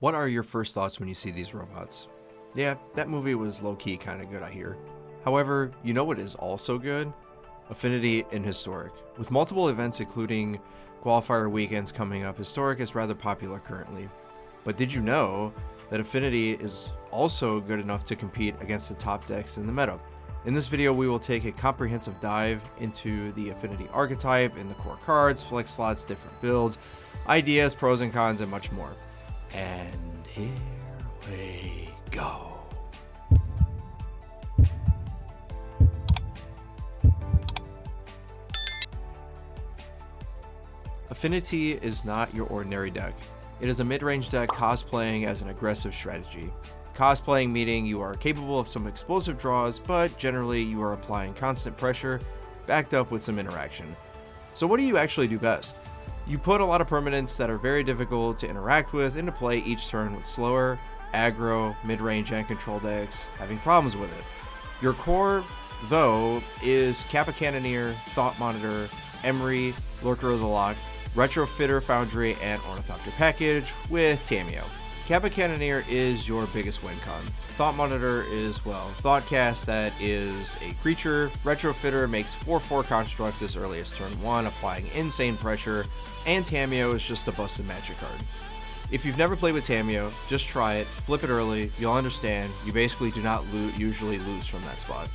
What are your first thoughts when you see these robots? Yeah, that movie was low-key kinda good, I hear. However, you know what is also good? Affinity and Historic. With multiple events including qualifier weekends coming up, Historic is rather popular currently. But did you know that Affinity is also good enough to compete against the top decks in the meta? In this video, we will take a comprehensive dive into the Affinity archetype and the core cards, flex slots, different builds, ideas, pros and cons, and much more. And here we go. Affinity is not your ordinary deck. It is a mid-range deck cosplaying as an aggressive strategy. Cosplaying meaning you are capable of some explosive draws, but generally you are applying constant pressure, backed up with some interaction. So what do you actually do best? You put a lot of permanents that are very difficult to interact with into play each turn with slower, aggro, mid-range, and control decks having problems with it. Your core, though, is Kappa Cannoneer, Thought Monitor, Omri, Lurker of the Loch, Retrofitter Foundry, and Ornithopter package with Tamiyo. Kappa Cannoneer is your biggest win con. Thought Monitor is, well, Thoughtcast that is a creature. Retrofitter makes 4/4 constructs as early as turn 1, applying insane pressure, and Tamiyo is just a busted magic card. If you've never played with Tamiyo, just try it, flip it early, you'll understand, you basically do not usually lose from that spot.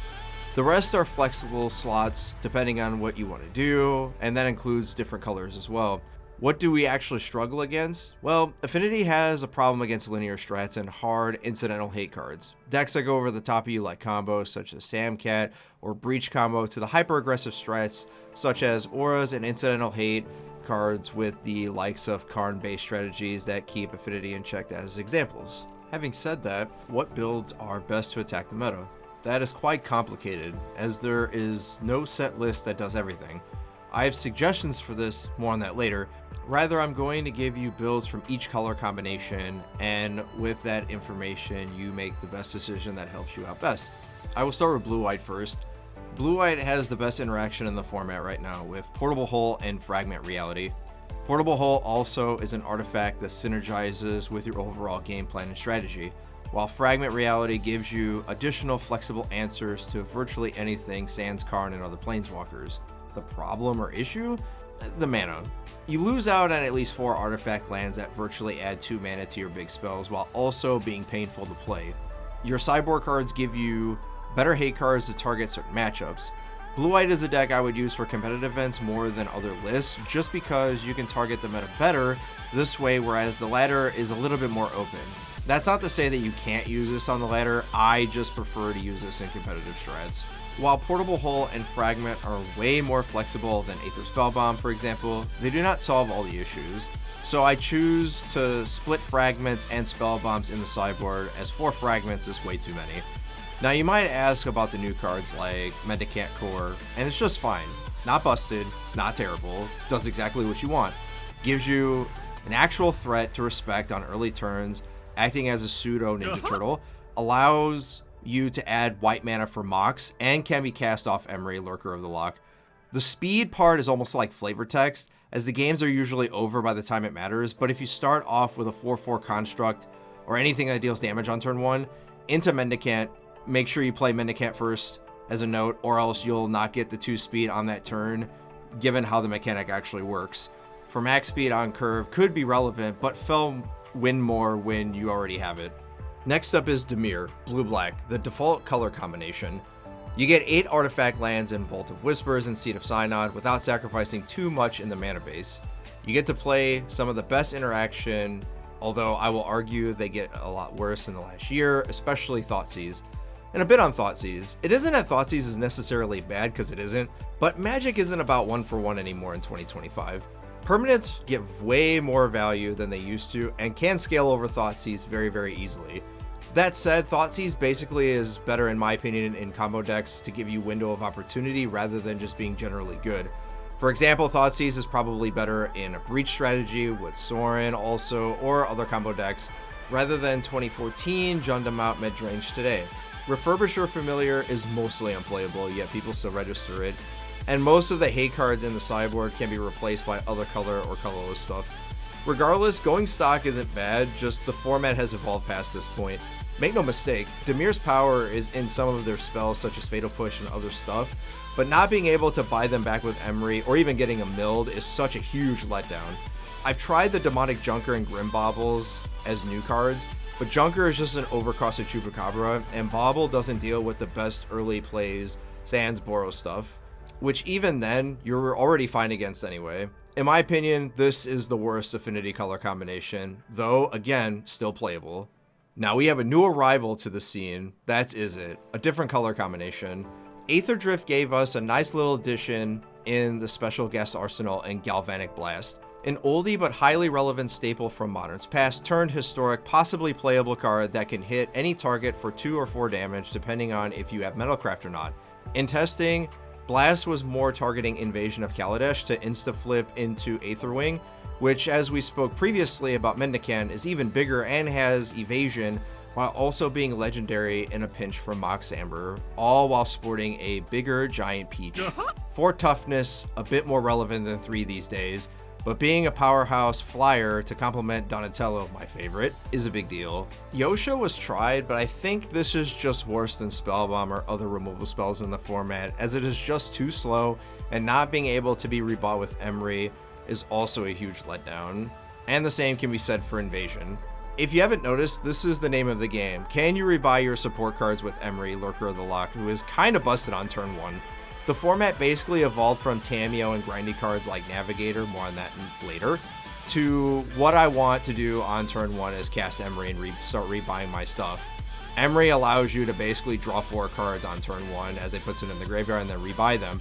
The rest are flexible slots depending on what you want to do, and that includes different colors as well. What do we actually struggle against? Well, Affinity has a problem against linear strats and hard incidental hate cards. Decks that go over the top of you like combos such as SamCat or Breach combo to the hyper aggressive strats such as auras and incidental hate cards with the likes of Karn based strategies that keep Affinity in check as examples. Having said that, what builds are best to attack the meta? That is quite complicated, as there is no set list that does everything. I have suggestions for this, more on that later. Rather, I'm going to give you builds from each color combination, and with that information, you make the best decision that helps you out best. I will start with Blue-White first. Blue-White has the best interaction in the format right now with Portable Hull and Fragment Reality. Portable Hull also is an artifact that synergizes with your overall game plan and strategy, while Fragment Reality gives you additional flexible answers to virtually anything sans Karn and other planeswalkers. The problem or issue? The mana. You lose out on at least 4 artifact lands that virtually add 2 mana to your big spells while also being painful to play. Your sideboard cards give you better hate cards to target certain matchups. Blue-White is a deck I would use for competitive events more than other lists just because you can target the meta better this way, whereas the ladder is a little bit more open. That's not to say that you can't use this on the ladder, I just prefer to use this in competitive strats. While Portable Hull and Fragment are way more flexible than Aether Spellbomb, for example, they do not solve all the issues. So I choose to split Fragments and Spellbombs in the sideboard, as 4 Fragments is way too many. Now you might ask about the new cards like Mendicant Core, and it's just fine. Not busted, not terrible, does exactly what you want. Gives you an actual threat to respect on early turns, acting as a pseudo Ninja Turtle, allows you to add white mana for Mox, and can be cast off Omri, Lurker of the Loch. The speed part is almost like flavor text, as the games are usually over by the time it matters, but if you start off with a 4/4 construct, or anything that deals damage on turn 1, into Mendicant, make sure you play Mendicant first as a note, or else you'll not get the 2 speed on that turn, given how the mechanic actually works. For max speed on curve could be relevant, but Fel win more when you already have it. Next up is Dimir, Blue-Black, the default color combination. You get 8 artifact lands in Vault of Whispers and Seed of Synod without sacrificing too much in the mana base. You get to play some of the best interaction, although I will argue they get a lot worse in the last year, especially Thoughtseize. And a bit on Thoughtseize. It isn't that Thoughtseize is necessarily bad, because it isn't, but Magic isn't about 1-for-1 anymore in 2025. Permanents get way more value than they used to, and can scale over Thoughtseize very, very easily. That said, Thoughtseize basically is better in my opinion in combo decks to give you window of opportunity rather than just being generally good. For example, Thoughtseize is probably better in a Breach strategy with Sorin also, or other combo decks, rather than 2014 Jundam out mid-range today. Refurbisher Familiar is mostly unplayable, yet people still register it, and most of the hate cards in the sideboard can be replaced by other color or colorless stuff. Regardless, going stock isn't bad, just the format has evolved past this point. Make no mistake, Dimir's power is in some of their spells such as Fatal Push and other stuff, but not being able to buy them back with Emry or even getting a milled is such a huge letdown. I've tried the Demonic Junker and Grim Baubles as new cards, but Junker is just an overcosted Chupacabra, and Bauble doesn't deal with the best early plays, Sans Boros stuff, which even then, you're already fine against anyway. In my opinion, this is the worst Affinity color combination, though, again, still playable. Now we have a new arrival to the scene, that's Izzet, a different color combination. Aether Drift gave us a nice little addition in the Special Guest Arsenal and Galvanic Blast. An oldie but highly relevant staple from Modern's past, turned historic, possibly playable card that can hit any target for 2 or 4 damage depending on if you have Metalcraft or not. In testing, Blast was more targeting Invasion of Kaladesh to insta-flip into Aetherwing, which, as we spoke previously about Mendicant, is even bigger and has evasion while also being legendary in a pinch from Mox Amber, all while sporting a bigger giant peach. 4 toughness, a bit more relevant than 3 these days, but being a powerhouse flyer to complement Donatello, my favorite, is a big deal. Yosha was tried, but I think this is just worse than Spellbomb or other removal spells in the format, as it is just too slow, and not being able to be rebought with Emry is also a huge letdown. And the same can be said for Invasion. If you haven't noticed, this is the name of the game. Can you rebuy your support cards with Emry, Lurker of the Loch, who is kinda busted on turn 1? The format basically evolved from Tamiyo and grindy cards like Navigator, more on that later, to what I want to do on turn 1 is cast Emry and start rebuying my stuff. Emry allows you to basically draw 4 cards on turn 1 as it puts it in the graveyard and then rebuy them.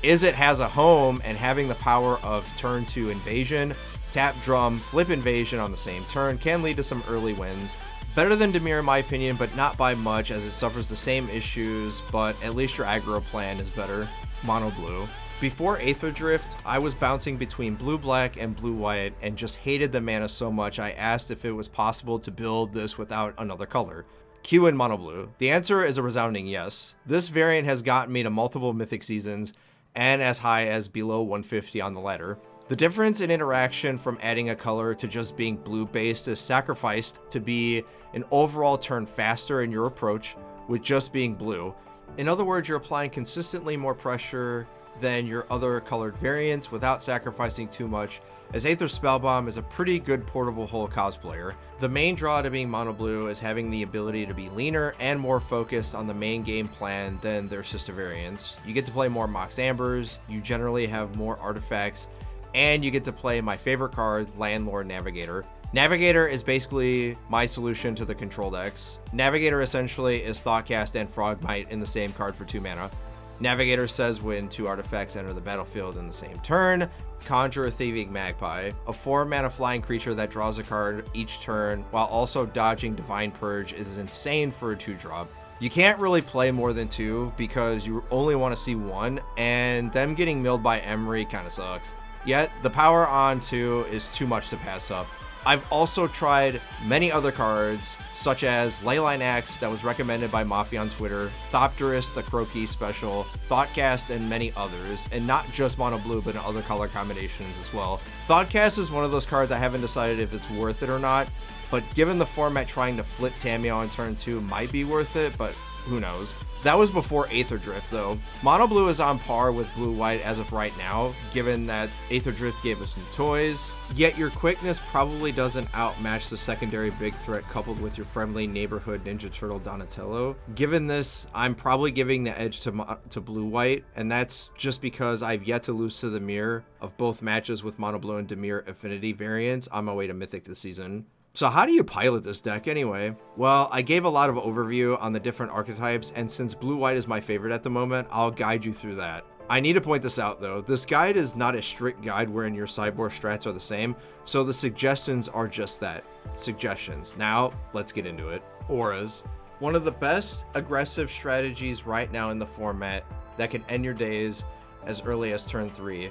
Izzet has a home, and having the power of turn 2 Invasion, tap drum, flip Invasion on the same turn can lead to some early wins. Better than Dimir in my opinion, but not by much as it suffers the same issues, but at least your aggro plan is better. Mono blue. Before Aether Drift, I was bouncing between blue-black and blue-white and just hated the mana so much I asked if it was possible to build this without another color. Q in mono blue. The answer is a resounding yes. This variant has gotten me to multiple Mythic seasons and as high as below 150 on the ladder. The difference in interaction from adding a color to just being blue-based is sacrificed to be an overall turn faster in your approach with just being blue. In other words, you're applying consistently more pressure than your other colored variants without sacrificing too much, as Aether Spellbomb is a pretty good portable hull cosplayer. The main draw to being mono blue is having the ability to be leaner and more focused on the main game plan than their sister variants. You get to play more Mox Ambers, you generally have more artifacts, and you get to play my favorite card, Landlord Navigator. Navigator is basically my solution to the control decks. Navigator essentially is Thoughtcast and Frogmite in the same card for 2 mana. Navigator says when 2 artifacts enter the battlefield in the same turn, conjure a Thieving Magpie, a 4 mana flying creature that draws a card each turn while also dodging Divine Purge is insane for a 2-drop. You can't really play more than 2 because you only want to see 1, and them getting milled by Emry kinda sucks. Yet, the power on 2 is too much to pass up. I've also tried many other cards, such as Leyline Axe that was recommended by Maffi on Twitter, Thopterist, the Croaky special, Thoughtcast, and many others, and not just mono blue, but in other color combinations as well. Thoughtcast is one of those cards I haven't decided if it's worth it or not, but given the format, trying to flip Tamiyo on turn 2 might be worth it, but who knows. That was before Aether Drift though. Mono blue is on par with blue white as of right now, given that Aether Drift gave us new toys, yet your quickness probably doesn't outmatch the secondary big threat coupled with your friendly neighborhood Ninja Turtle Donatello. Given this, I'm probably giving the edge to blue white, and that's just because I've yet to lose to the mirror of both matches with mono blue and Dimir Affinity variants on my way to Mythic this season. So how do you pilot this deck anyway? Well, I gave a lot of overview on the different archetypes, and since blue-white is my favorite at the moment, I'll guide you through that. I need to point this out though, this guide is not a strict guide wherein your sideboard strats are the same, so the suggestions are just that, suggestions. Now, let's get into it. Auras. One of the best aggressive strategies right now in the format that can end your days as early as turn 3.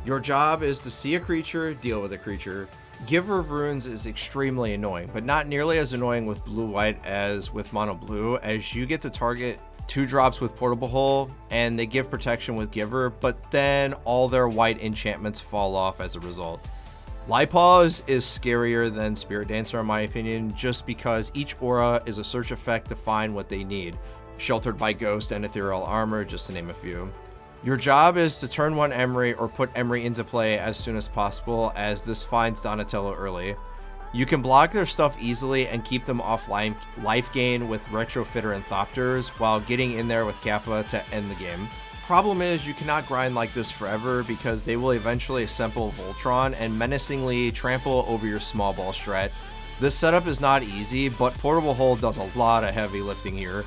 Your job is to see a creature, deal with a creature. Giver of Runes is extremely annoying, but not nearly as annoying with blue-white as with mono-blue, as you get to target 2 drops with Portable Hull, and they give protection with Giver, but then all their white enchantments fall off as a result. Lightpaws is scarier than Spirit Dancer in my opinion, just because each aura is a search effect to find what they need. Sheltered by Ghost and Ethereal Armor, just to name a few. Your job is to turn one Emry or put Emry into play as soon as possible, as this finds Donatello early. You can block their stuff easily and keep them off life gain with Retrofitter and Thopters while getting in there with Kappa to end the game. Problem is, you cannot grind like this forever because they will eventually assemble Voltron and menacingly trample over your small ball strat. This setup is not easy, but Portable Hold does a lot of heavy lifting here.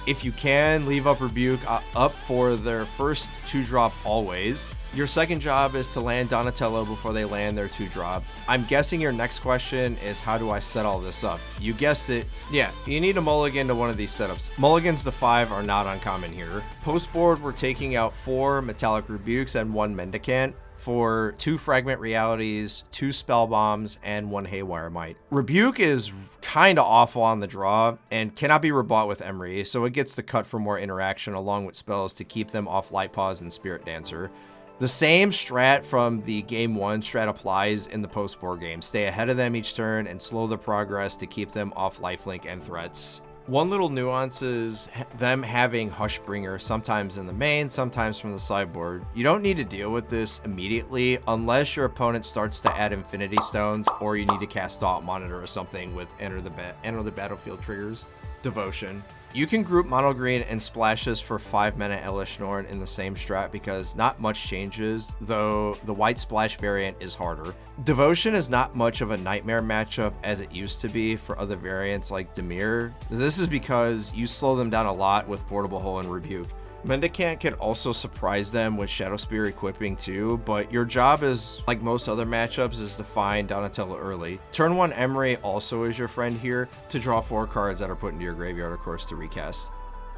If you can, leave up Rebuke up for their first 2-drop always. Your second job is to land Donatello before they land their 2-drop. I'm guessing your next question is, how do I set all this up? You guessed it. Yeah, you need a mulligan to one of these setups. Mulligans to 5 are not uncommon here. Post board, we're taking out 4 Metallic Rebukes and 1 Mendicant for 2 Fragment Realities, 2 Spell Bombs, and 1 Haywire Might. Rebuke is kind of awful on the draw and cannot be rebought with Emry, so it gets the cut for more interaction along with spells to keep them off Lightpaws and Spirit Dancer. The same strat from the game 1 strat applies in the post board game. Stay ahead of them each turn and slow the progress to keep them off lifelink and threats. One little nuance is them having Hushbringer sometimes in the main, sometimes from the sideboard. You don't need to deal with this immediately unless your opponent starts to add Infinity Stones or you need to cast Thought Monitor or something with enter the battlefield triggers. Devotion. You can group mono green and splashes for 5 mana Elish Norn in the same strat because not much changes, though the white splash variant is harder. Devotion is not much of a nightmare matchup as it used to be for other variants like Dimir. This is because you slow them down a lot with Portable Hole and Rebuke. Mendicant can also surprise them with Shadow Spear equipping too, but your job is, like most other matchups, is to find Donatello early. Turn 1 Emry also is your friend here to draw 4 cards that are put into your graveyard, of course, to recast.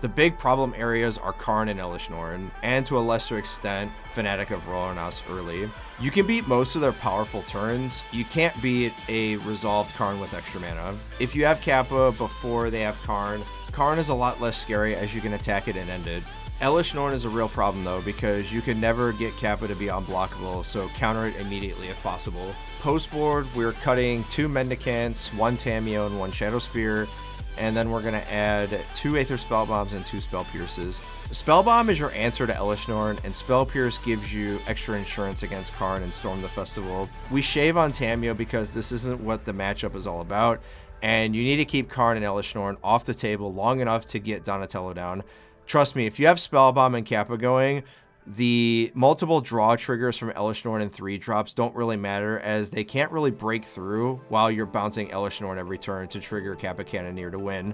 The big problem areas are Karn and Elish Norn, and to a lesser extent, Fanatic of Rolanas early. You can beat most of their powerful turns. You can't beat a resolved Karn with extra mana. If you have Kappa before they have Karn, Karn is a lot less scary as you can attack it and end it. Elish Norn is a real problem though, because you can never get Kappa to be unblockable, so counter it immediately if possible. Post board, we're cutting 2 Mendicants, 1 Tameo, and 1 Shadow Spear, and then we're going to add 2 Aether Spell Bombs and 2 Spell Pierces. Spell Bomb is your answer to Elish Norn, and Spell Pierce gives you extra insurance against Karn and Storm the Festival. We shave on Tameo because this isn't what the matchup is all about, and you need to keep Karn and Elish Norn off the table long enough to get Donatello down. Trust me, if you have Spell Bomb and Kappa going, the multiple draw triggers from Elish Norn and 3-drops don't really matter, as they can't really break through while you're bouncing Elish Norn every turn to trigger Kappa Cannoneer to win.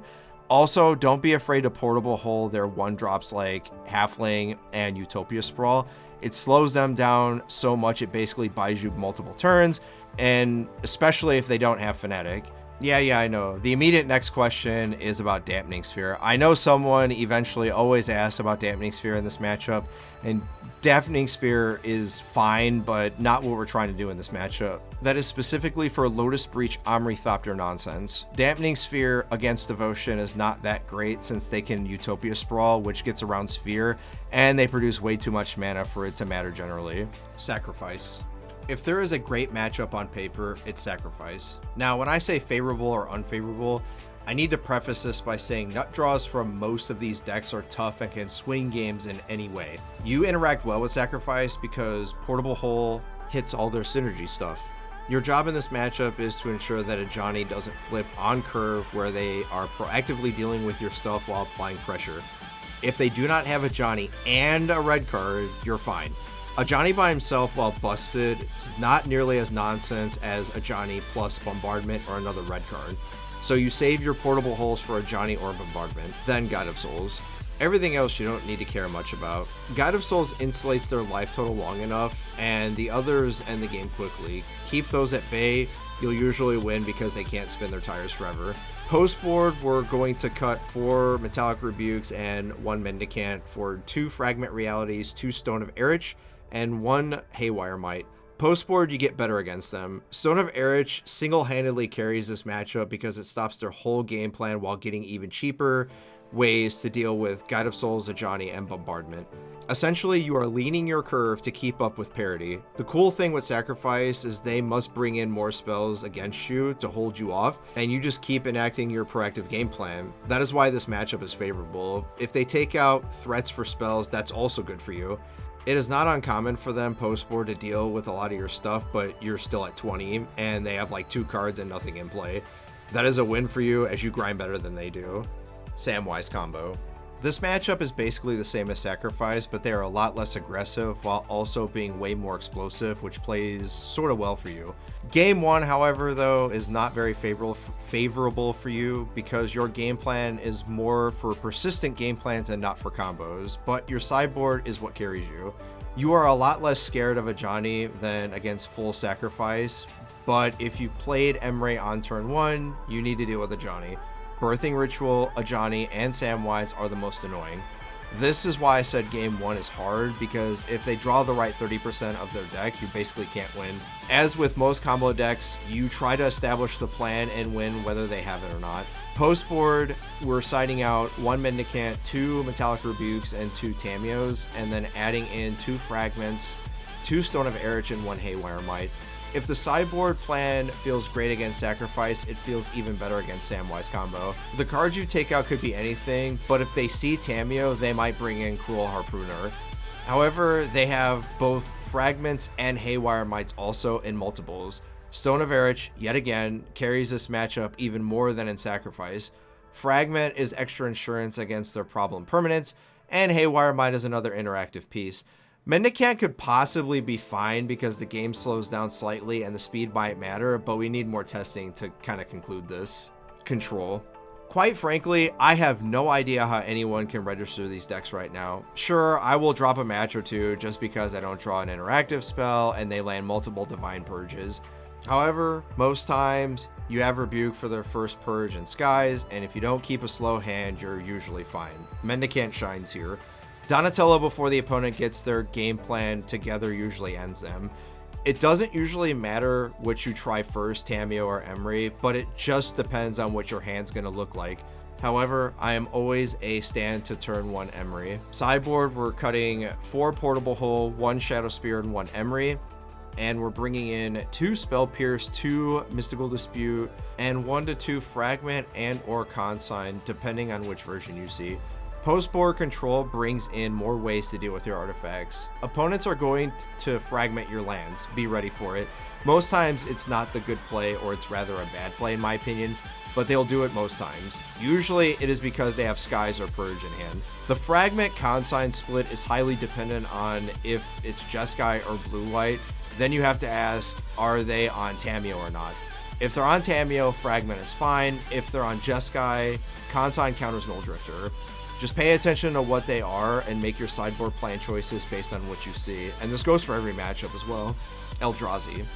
Also, don't be afraid to Portable Hold their 1-drops like Halfling and Utopia Sprawl. It slows them down so much it basically buys you multiple turns, and especially if they don't have Fanatic. Yeah, I know. The immediate next question is about Dampening Sphere. I know someone eventually always asks about Dampening Sphere in this matchup, and Dampening Sphere is fine, but not what we're trying to do in this matchup. That is specifically for Lotus Breach Omrithopter nonsense. Dampening Sphere against Devotion is not that great since they can Utopia Sprawl, which gets around Sphere, and they produce way too much mana for it to matter generally. Sacrifice. If there is a great matchup on paper, it's Sacrifice. Now, when I say favorable or unfavorable, I need to preface this by saying nut draws from most of these decks are tough and can swing games in any way. You interact well with Sacrifice because Portable Hole hits all their synergy stuff. Your job in this matchup is to ensure that a Johnny doesn't flip on curve where they are proactively dealing with your stuff while applying pressure. If they do not have a Johnny and a red card, you're fine. A Johnny by himself, while busted, is not nearly as nonsense as a Johnny plus Bombardment or another red card. So you save your Portable Holes for a Johnny or Bombardment, then Guide of Souls. Everything else you don't need to care much about. Guide of Souls insulates their life total long enough, and the others end the game quickly. Keep those at bay, you'll usually win because they can't spin their tires forever. Post board, we're going to cut 4 Metallic Rebukes and 1 Mendicant for 2 Fragment Realities, 2 Stone of Erich, and 1 Haywire Might. Post-board, you get better against them. Stone of Erich single-handedly carries this matchup because it stops their whole game plan while getting even cheaper ways to deal with Guide of Souls, Ajani, and Bombardment. Essentially, you are leaning your curve to keep up with parity. The cool thing with Sacrifice is they must bring in more spells against you to hold you off, and you just keep enacting your proactive game plan. That is why this matchup is favorable. If they take out threats for spells, that's also good for you. It is not uncommon for them post-board to deal with a lot of your stuff, but you're still at 20, and they have like 2 cards and nothing in play. That is a win for you as you grind better than they do. Samwise combo. This matchup is basically the same as Sacrifice, but they are a lot less aggressive while also being way more explosive, which plays sort of well for you. Game 1, however, though, is not very favorable for you because your game plan is more for persistent game plans and not for combos, but your sideboard is what carries you. You are a lot less scared of Ajani than against full Sacrifice, but if you played Emre on turn 1, you need to deal with Ajani. Birthing Ritual, Ajani, and Samwise are the most annoying. This is why I said game 1 is hard, because if they draw the right 30% of their deck, you basically can't win. As with most combo decks, you try to establish the plan and win whether they have it or not. Post board, we're siding out 1 Mendicant, 2 Metallic Rebukes, and 2 Tamios, and then adding in 2 Fragments, 2 Stone of Erich, and 1 Haywire Might. If the sideboard plan feels great against Sacrifice, it feels even better against Samwise combo. The cards you take out could be anything, but if they see Tamio, they might bring in Cruel Harpooner. However, they have both Fragments and Haywire Mites also in multiples. Stone of Erich, yet again, carries this matchup even more than in Sacrifice. Fragment is extra insurance against their problem permanents, and Haywire Mite is another interactive piece. Mendicant could possibly be fine because the game slows down slightly and the speed might matter, but we need more testing to kind of conclude this. Control. Quite frankly, I have no idea how anyone can register these decks right now. Sure, I will drop a match or two just because I don't draw an interactive spell and they land multiple Divine Purges. However, most times you have Rebuke for their first Purge in Skies, and if you don't keep a slow hand, you're usually fine. Mendicant shines here. Donatello before the opponent gets their game plan together usually ends them. It doesn't usually matter which you try first, Tamio or Emry, but it just depends on what your hand's going to look like. However, I am always a stand to turn 1 Emry. Sideboard, we're cutting 4 Portable Hole, 1 Shadow Spear, and 1 Emry. And we're bringing in 2 Spell Pierce, 2 Mystical Dispute, and 1 to 2 Fragment and or Consign, depending on which version you see. Post-board control brings in more ways to deal with your artifacts. Opponents are going to fragment your lands. Be ready for it. Most times it's not the good play, or it's rather a bad play in my opinion, but they'll do it most times. Usually it is because they have Skies or Purge in hand. The fragment consign split is highly dependent on if it's Jeskai or blue-white. Then you have to ask, are they on Tamio or not? If they're on Tamio, fragment is fine. If they're on Jeskai, consign counters Null Drifter. Just pay attention to what they are and make your sideboard plan choices based on what you see. And this goes for every matchup as well. Eldrazi.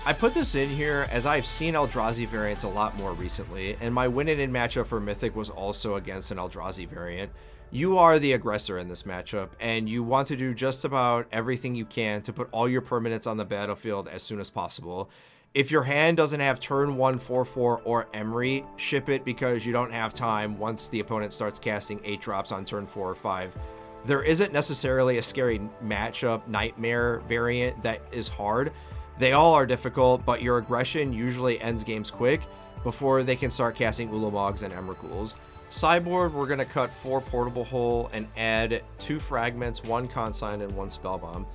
I put this in here as I've seen Eldrazi variants a lot more recently, and my win-in matchup for Mythic was also against an Eldrazi variant. You are the aggressor in this matchup, and you want to do just about everything you can to put all your permanents on the battlefield as soon as possible. If your hand doesn't have turn 1 4/4 or Emry, ship it because you don't have time once the opponent starts casting 8 drops on turn 4 or 5. There isn't necessarily a scary matchup nightmare variant that is hard. They all are difficult, but your aggression usually ends games quick before they can start casting Ulamogs and Emrakuls. Sideboard, we're going to cut 4 Portable Hole and add 2 Fragments, 1 Consign, and 1 Spellbomb.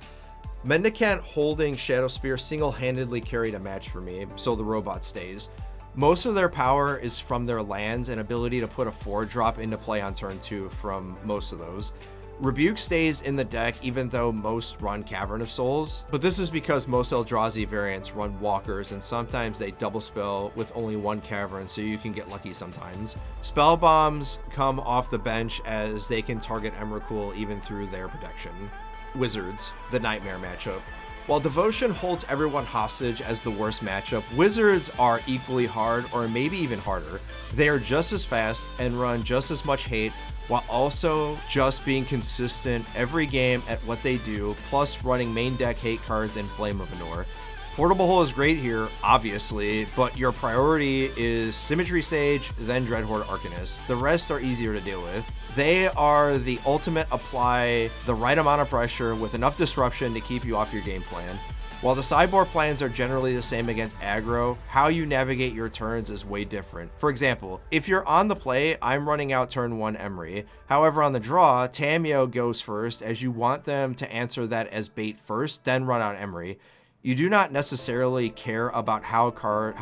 Mendicant holding Shadow Spear single-handedly carried a match for me, so the robot stays. Most of their power is from their lands and ability to put a 4-drop into play on turn 2 from most of those. Rebuke stays in the deck even though most run Cavern of Souls, but this is because most Eldrazi variants run Walkers and sometimes they double spell with only 1 Cavern, so you can get lucky sometimes. Spell Bombs come off the bench as they can target Emrakul even through their protection. Wizards, the nightmare matchup. While Devotion holds everyone hostage as the worst matchup, Wizards are equally hard or maybe even harder. They are just as fast and run just as much hate while also just being consistent every game at what they do, plus running main deck hate cards and Flame of Anor. Portable Hole is great here, obviously, but your priority is Symmetry Sage, then Dreadhorde Arcanist. The rest are easier to deal with. They are the ultimate apply the right amount of pressure with enough disruption to keep you off your game plan. While the sideboard plans are generally the same against aggro, how you navigate your turns is way different. For example, if you're on the play, I'm running out turn 1 Emry. However, on the draw, Tamiyo goes first as you want them to answer that as bait first, then run out Emry. You do not necessarily care about how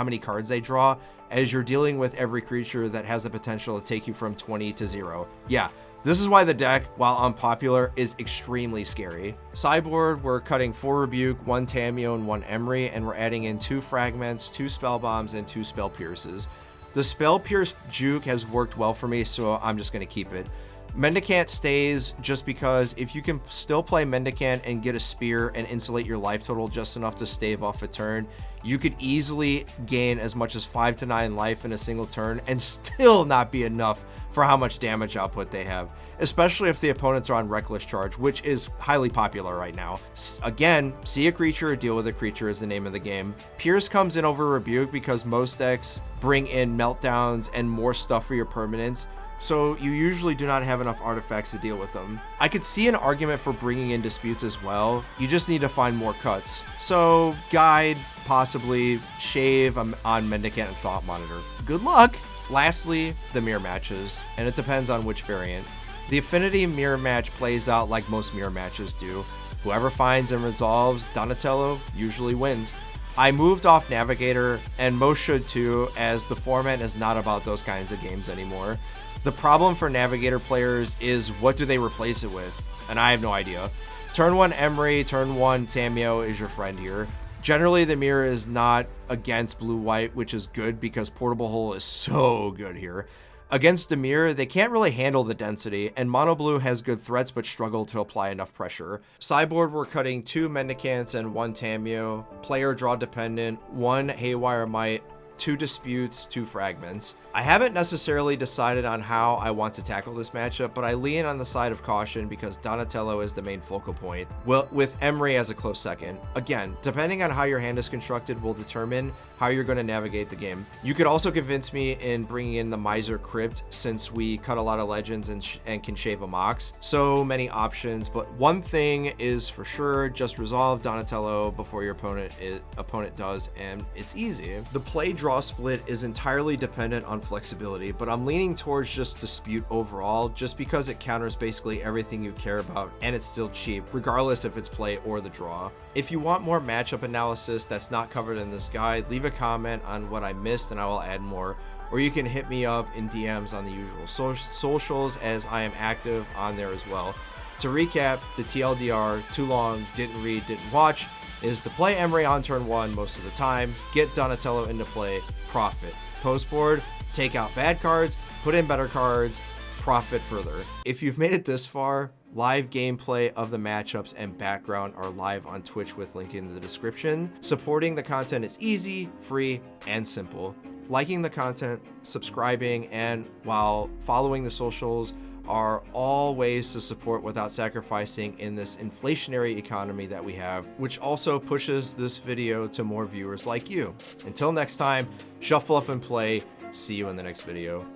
many cards they draw, as you're dealing with every creature that has the potential to take you from 20 to 0. Yeah, this is why the deck, while unpopular, is extremely scary. Sideboard, we're cutting 4 Rebuke, 1 Tamiyo, and 1 Emry, and we're adding in 2 Fragments, 2 Spell Bombs, and 2 Spell Pierces. The Spell Pierce juke has worked well for me, so I'm just going to keep it. Mendicant stays just because if you can still play Mendicant and get a Spear and insulate your life total just enough to stave off a turn, you could easily gain as much as 5 to 9 life in a single turn and still not be enough for how much damage output they have, especially if the opponents are on Reckless Charge, which is highly popular right now. Again, see a creature or deal with a creature is the name of the game. Pierce comes in over Rebuke because most decks bring in Meltdowns and more stuff for your permanents, so you usually do not have enough artifacts to deal with them. I could see an argument for bringing in Disputes as well. You just need to find more cuts. So Guide, possibly, Shave on Mendicant and Thought Monitor. Good luck! Lastly, the mirror matches, and it depends on which variant. The Affinity mirror match plays out like most mirror matches do. Whoever finds and resolves Donatello usually wins. I moved off Navigator, and most should too, as the format is not about those kinds of games anymore. The problem for Navigator players is what do they replace it with? And I have no idea. Turn 1 Emry, turn 1 Tamiyo is your friend here. Generally, the mirror is not against blue-white, which is good because Portable Hole is so good here. Against Dimir, they can't really handle the density, and Mono Blue has good threats but struggle to apply enough pressure. Sideboard, we're cutting 2 Mendicants and 1 Tamiyo. Player draw dependent, 1 Haywire Might, 2 Disputes, 2 Fragments. I haven't necessarily decided on how I want to tackle this matchup, but I lean on the side of caution because Donatello is the main focal point, with Emry as a close second. Again, depending on how your hand is constructed will determine how you're going to navigate the game. You could also convince me in bringing in the Miser Crypt since we cut a lot of legends and can shave a Mox. So many options, but one thing is for sure, just resolve Donatello before your opponent does, and it's easy. The play draw split is entirely dependent on flexibility, but I'm leaning towards just Dispute overall, just because it counters basically everything you care about, and it's still cheap, regardless if it's play or the draw. If you want more matchup analysis that's not covered in this guide, leave a comment on what I missed and I will add more, or you can hit me up in DMs on the usual socials, as I am active on there as well. To recap, the TLDR, too long, didn't read, didn't watch, is to play Emry on turn 1 most of the time, get Donatello into play, profit. Post board, take out bad cards, put in better cards, profit further. If you've made it this far, live gameplay of the matchups and background are live on Twitch with link in the description. Supporting the content is easy, free, and simple. Liking the content, subscribing, and while following the socials are all ways to support without sacrificing in this inflationary economy that we have, which also pushes this video to more viewers like you. Until next time, shuffle up and play. See you in the next video.